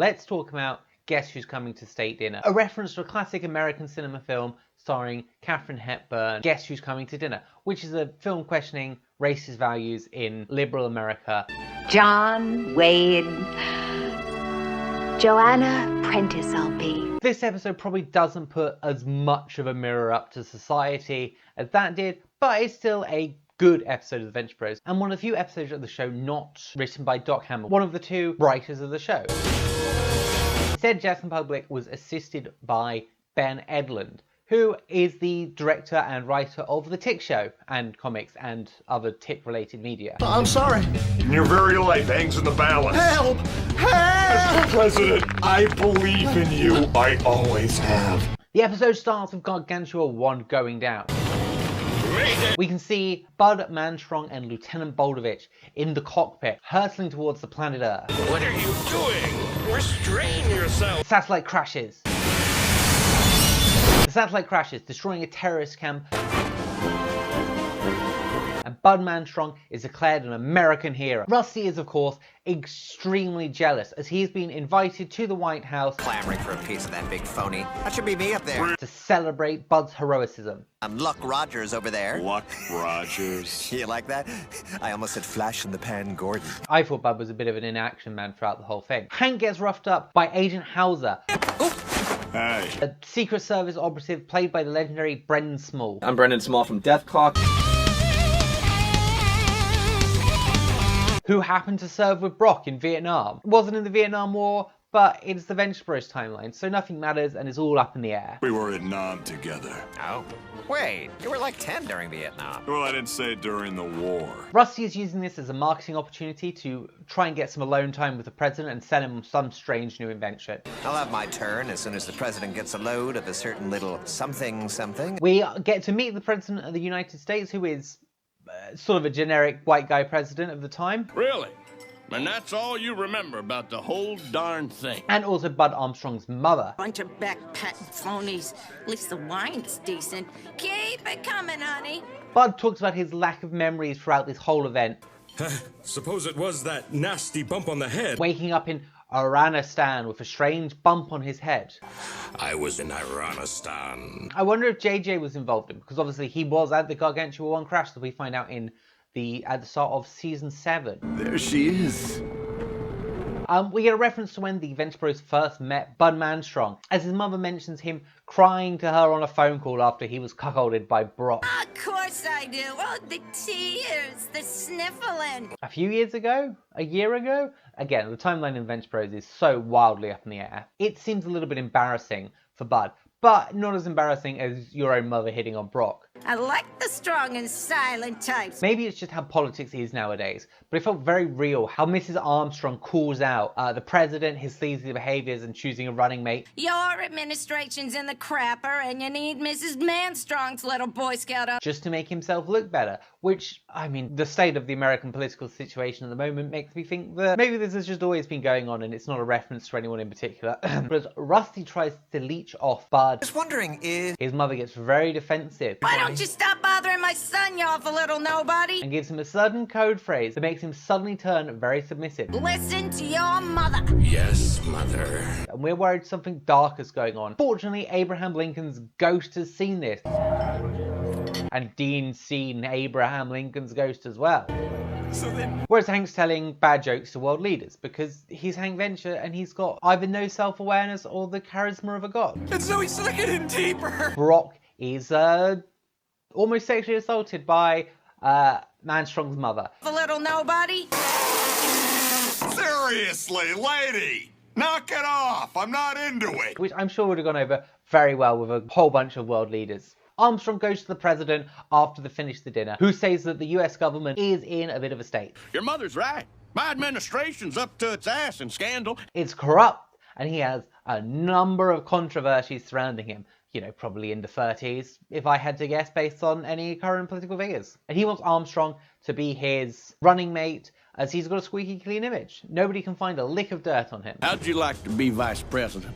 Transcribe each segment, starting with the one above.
let's talk about Guess Who's Coming to State Dinner, a reference to a classic American cinema film starring Katharine Hepburn, Guess Who's Coming to Dinner, which is a film questioning racist values in liberal America. John Wayne, Joanna Prentice I'll be. This episode probably doesn't put as much of a mirror up to society as that did, but it's still a good episode of The Venture Bros, and one of the few episodes of the show not written by Doc Hammer, one of the two writers of the show. Instead, Jackson Public was assisted by Ben Edlund, who is the director and writer of The Tick Show and comics and other Tick-related media. I'm sorry. Your very life hangs in the balance. Help! Help! Mr. President, I believe in you. I always have. The episode starts with Gargantua 1 going down. We can see Bud Manstrong and Lieutenant Boldovich in the cockpit, hurtling towards the planet Earth. What are you doing? Restrain yourself. The satellite crashes. The satellite crashes, destroying a terrorist camp. And Bud Manstrong is declared an American hero. Rusty is, of course, extremely jealous as he's been invited to the White House Clamoring for a piece of that big phony. That should be me up there. to celebrate Bud's heroism. I'm Luck Rogers over there. Luck Rogers. You like that? I almost said Flash in the Pan Gordon. I thought Bud was a bit of an inaction man throughout the whole thing. Hank gets roughed up by Agent Hauser, Hey. a Secret Service operative played by the legendary Brendan Small. I'm Brendan Small from Death Clock. Who happened to serve with Brock in Vietnam. Wasn't in the Vietnam War, but it's the Venture Bros timeline, so nothing matters and it's all up in the air. We were in Nam together. Oh. Wait, you were like 10 during Vietnam. Well, I didn't say during the war. Rusty is using this as a marketing opportunity to try and get some alone time with the president and sell him some strange new invention. I'll have my turn as soon as the president gets a load of a certain little something something. We get to meet the president of the United States, who is sort of a generic white guy president of the time. Really? And that's all you remember about the whole darn thing? And also Bud Armstrong's mother. Bunch of backpatting phonies. At least the wine's decent. Keep it coming, honey. Bud talks about his lack of memories throughout this whole event, Suppose it was that nasty bump on the head. waking up in Iranistan with a strange bump on his head. I was in Iranistan. I wonder if JJ was involved in, because obviously he was at the Gargantua 1 crash that we find out at the start of season 7. There she is. We get a reference to when the Venture Bros first met Bud Manstrong, as his mother mentions him crying to her on a phone call after he was cuckolded by Brock. Of course I do. Oh, the tears, the sniffling. A few years ago? A year ago? Again, the timeline in Venture Bros is so wildly up in the air. It seems a little bit embarrassing for Bud, but not as embarrassing as your own mother hitting on Brock. I like the strong and silent types. Maybe it's just how politics is nowadays, but it felt very real how Mrs. Armstrong calls out the president, his sleazy behaviors, and choosing a running mate. Your administration's in the crapper, and you need Mrs. Manstrong's little Boy Scout up. Just to make himself look better, which, I mean, the state of the American political situation at the moment makes me think that maybe this has just always been going on and it's not a reference to anyone in particular. But as Rusty tries to leech off Bud, Just wondering if... his mother gets very defensive Why don't you stop bothering my son, you awful little nobody? and gives him a sudden code phrase that makes him suddenly turn very submissive. Listen to your mother. Yes, mother. And we're worried something dark is going on. Fortunately, Abraham Lincoln's ghost has seen this. And Dean's seen Abraham Lincoln's ghost as well. Whereas Hank's telling bad jokes to world leaders because he's Hank Venture and he's got either no self-awareness or the charisma of a god. And so he sunk it in deeper. Brock is almost sexually assaulted by Manstrong's mother. The little nobody. Seriously, lady! Knock it off! I'm not into it! Which I'm sure would have gone over very well with a whole bunch of world leaders. Armstrong goes to the president after they finish the dinner, who says that the US government is in a bit of a state. Your mother's right. My administration's up to its ass in scandal. It's corrupt, and he has a number of controversies surrounding him. You know, probably in the 30s, if I had to guess, based on any current political figures. And he wants Armstrong to be his running mate, as he's got a squeaky clean image. Nobody can find a lick of dirt on him. How'd you like to be vice president?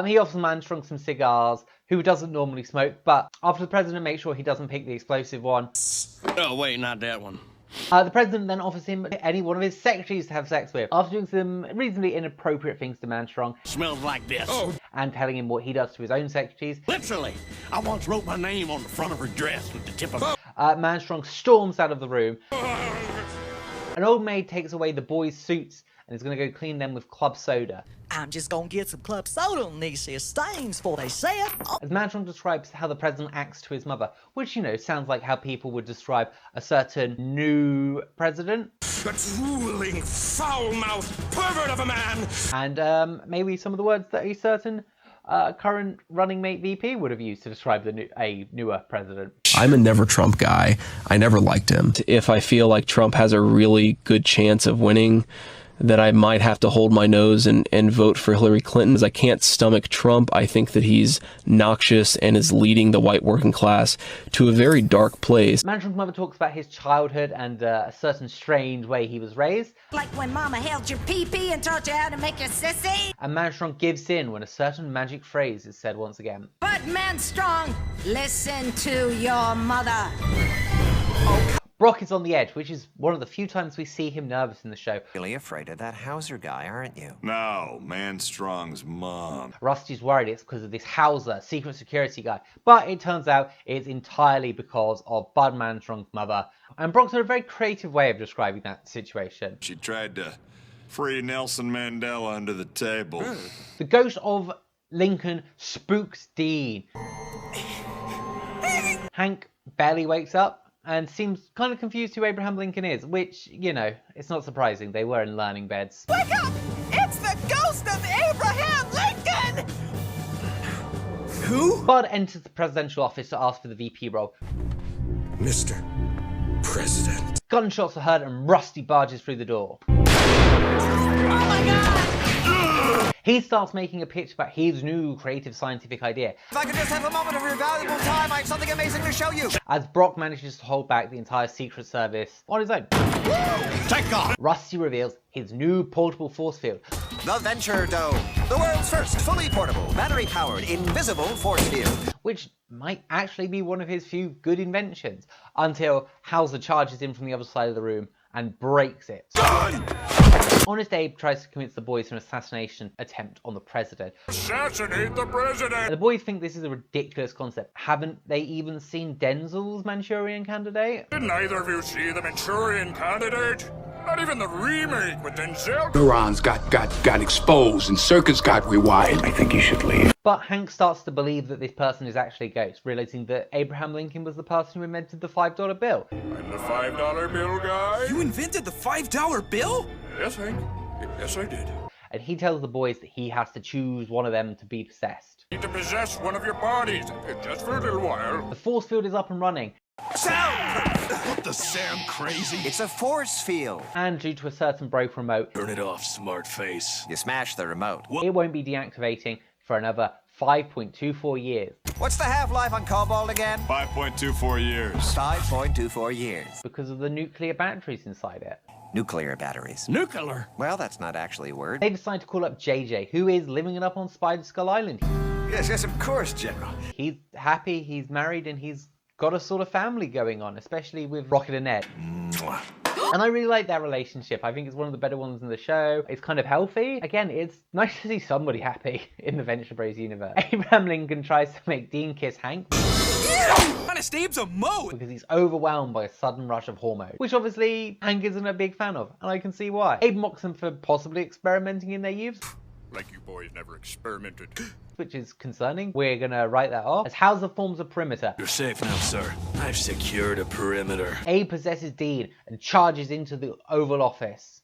He offers Manstrong some cigars, who doesn't normally smoke, but after the president makes sure he doesn't pick the explosive one, Oh, wait, not that one. The president then offers him any one of his secretaries to have sex with, after doing some reasonably inappropriate things to Manstrong. Smells like this. And telling him what he does to his own secretaries. Literally, I once wrote my name on the front of her dress with the tip of Manstrong storms out of the room. An old maid takes away the boys' suits and is going to go clean them with club soda. I'm just gonna get some club soda on these here stains before they set. As Manstrong describes how the president acts to his mother, which, you know, sounds like how people would describe a certain new president. A drooling, foul-mouthed pervert of a man! And maybe some of the words that a certain current running mate VP would have used to describe a newer president. I'm a never Trump guy. I never liked him. If I feel like Trump has a really good chance of winning, that I might have to hold my nose and vote for Hillary Clinton, as I can't stomach Trump. I think that he's noxious and is leading the white working class to a very dark place. Manstrong's mother talks about his childhood and a certain strange way he was raised. Like when Mama held your pee-pee and taught you how to make a sissy. And Manstrong gives in when a certain magic phrase is said once again. But Manstrong, listen to your mother. Brock is on the edge, which is one of the few times we see him nervous in the show. Really afraid of that Hauser guy, aren't you? No, Manstrong's mom. Rusty's worried it's because of this Hauser, secret security guy. But it turns out it's entirely because of Bud Manstrong's mother. And Brock's got a very creative way of describing that situation. She tried to free Nelson Mandela under the table. The ghost of Lincoln spooks Dean. Hank barely wakes up and seems kind of confused who Abraham Lincoln is, which, you know, it's not surprising. They were in learning beds. Wake up! It's the ghost of Abraham Lincoln! Who? Bud enters the presidential office to ask for the VP role. Mr. President. Gunshots are heard and Rusty barges through the door. Oh my God! He starts making a pitch about his new creative scientific idea. If I could just have a moment of your valuable time, I have something amazing to show you. As Brock manages to hold back the entire Secret Service on his own. Take off. Rusty reveals his new portable force field. The Venture Dome, the world's first fully portable, battery-powered, invisible force field. Which might actually be one of his few good inventions, until Hauser charges in from the other side of the room and breaks it. Honest Abe tries to convince the boys to an assassination attempt on the president. Assassinate the president! The boys think this is a ridiculous concept. Haven't they even seen Denzel's Manchurian Candidate? Didn't either of you see the Manchurian Candidate? Not even the remake with Denzel? Neurons got exposed and circuits got rewired. I think you should leave. But Hank starts to believe that this person is actually a ghost, realizing that Abraham Lincoln was the person who invented the $5 bill. I'm the $5 bill guy? You invented the $5 bill? Yes, Hank. Yes, I did. And he tells the boys that he has to choose one of them to be possessed. Need to possess one of your bodies, just for a little while. The force field is up and running. Sound! What the Sam crazy? It's a force field. And due to a certain broke remote, Turn it off, smart face. You smash the remote. it won't be deactivating for another 5.24 years. What's the half-life on Cobalt again? 5.24 years. 5.24 years. Because of the nuclear batteries inside it. Nuclear batteries. Nuclear. Well, that's not actually a word. They decide to call up JJ, who is living it up on Spider Skull Island. Yes, of course, General. He's happy, he's married, and he's got a sort of family going on, especially with Rocket and Ed. And I really like that relationship. I think it's one of the better ones in the show. It's kind of healthy. Again, it's nice to see somebody happy in the Venture Bros universe. Abraham Lincoln tries to make Dean kiss Hank Honest Abe's a mo! because he's overwhelmed by a sudden rush of hormones, which obviously Hank isn't a big fan of, and I can see why. Abe mocks them for possibly experimenting in their youth, Like you boys never experimented. which is concerning. We're gonna write that off. As Hauser forms a perimeter, You're safe now, sir. I've secured a perimeter. Abe possesses Dean and charges into the Oval Office.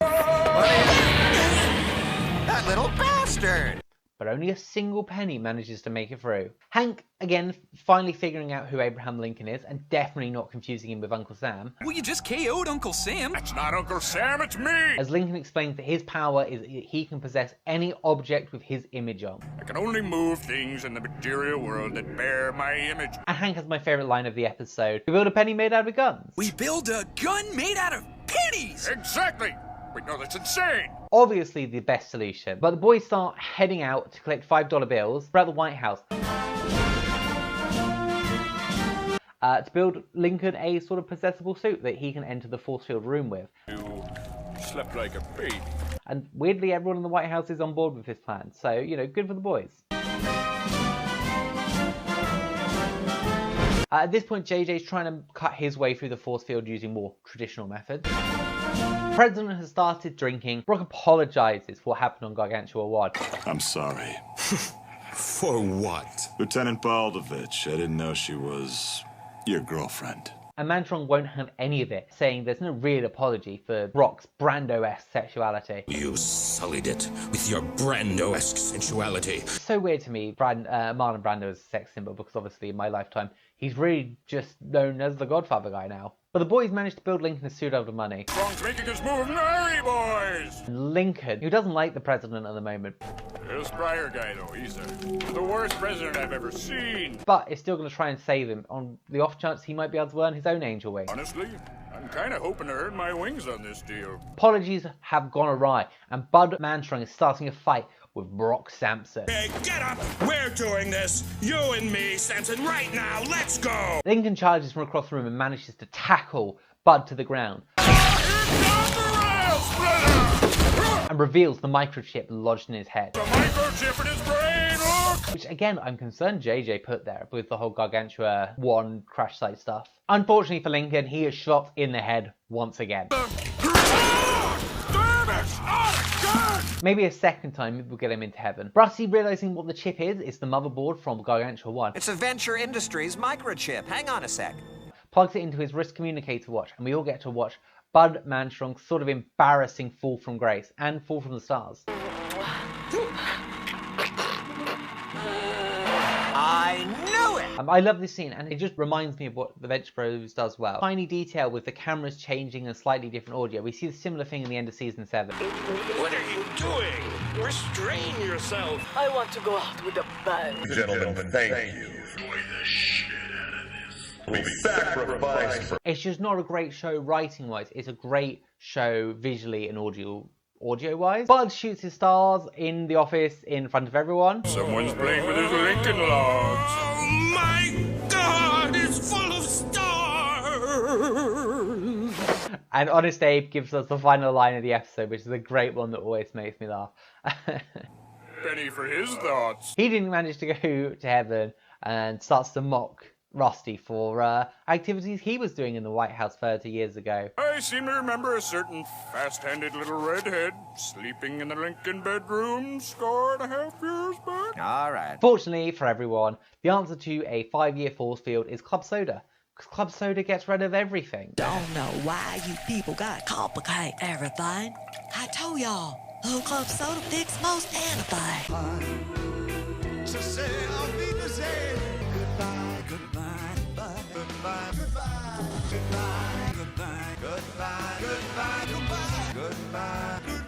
That little bastard! But only a single penny manages to make it through. Hank, again, finally figuring out who Abraham Lincoln is, and definitely not confusing him with Uncle Sam. Well, you just KO'd Uncle Sam. It's not Uncle Sam, it's me! As Lincoln explains that his power is that he can possess any object with his image on. I can only move things in the material world that bear my image. And Hank has my favourite line of the episode. We build a penny made out of guns. We build a gun made out of pennies! Exactly! Wait, no, that's insane! Obviously the best solution. But the boys start heading out to collect $5 bills throughout the White House. to build Lincoln a sort of possessable suit that he can enter the force field room with. You slept like a baby. And weirdly, everyone in the White House is on board with his plan. So, you know, good for the boys. At this point, JJ's trying to cut his way through the force field using more traditional methods. The President has started drinking. Brock apologizes for what happened on Gargantua 1. I'm sorry. For what? Lieutenant Baldovich, I didn't know she was your girlfriend. And Mantron won't have any of it, saying there's no real apology for Brock's Brando-esque sexuality. You sullied it with your Brando-esque sensuality. It's so weird to me, Marlon Brando is a sex symbol, because obviously in my lifetime, he's really just known as the Godfather guy now. But the boys managed to build Lincoln a suit out of money. Strong's making his move, Mary boys! And Lincoln, who doesn't like the president at the moment, This Pryor guy, though, he's the worst president I've ever seen. but is still going to try and save him on the off chance he might be able to earn his own angel wing. Honestly, I'm kind of hoping to earn my wings on this deal. Apologies have gone awry, and Bud Mantron is starting a fight with Brock Sampson. Hey, get up! We're doing this! You and me, Samson, right now! Let's go! Lincoln charges from across the room and manages to tackle Bud to the ground. And reveals the microchip lodged in his head. The microchip in his brain, look! Which again, I'm concerned JJ put there with the whole Gargantua 1 crash site stuff. Unfortunately for Lincoln, he is shot in the head once again. Maybe a second time we'll get him into heaven. Brusty, realizing what the chip is the motherboard from Gargantua 1. It's a Venture Industries microchip. Hang on a sec. Plugs it into his wrist communicator watch, and we all get to watch Bud Mantron's sort of embarrassing fall from grace and fall from the stars. I knew it! I love this scene, and it just reminds me of what the Venture Bros does well. Tiny detail with the cameras changing and slightly different audio. We see a similar thing in the end of season 7. What are you doing? Restrain yourself. I want to go out with a bang. Gentlemen, thank you. We sacrificed for... It's just not a great show writing-wise. It's a great show visually and audio-wise. Bud shoots his stars in the office in front of everyone. Someone's playing with his Lincoln logs. Oh my God, it's full of stars! And Honest Abe gives us the final line of the episode, which is a great one that always makes me laugh. Penny for his thoughts. He didn't manage to go to heaven and starts to mock Rusty for activities he was doing in the White House 30 years ago. I seem to remember a certain fast-handed little redhead sleeping in the Lincoln bedroom 4.5 years back. All right. Fortunately for everyone, the answer to a 5-year force field is Club Soda. Because Club Soda gets rid of everything. Don't know why you people gotta complicate everything. I told y'all, Club Soda fix most anything. To say, I'll be to say goodbye, goodbye, goodbye, goodbye, goodbye, goodbye, goodbye, goodbye, goodbye, goodbye, goodbye.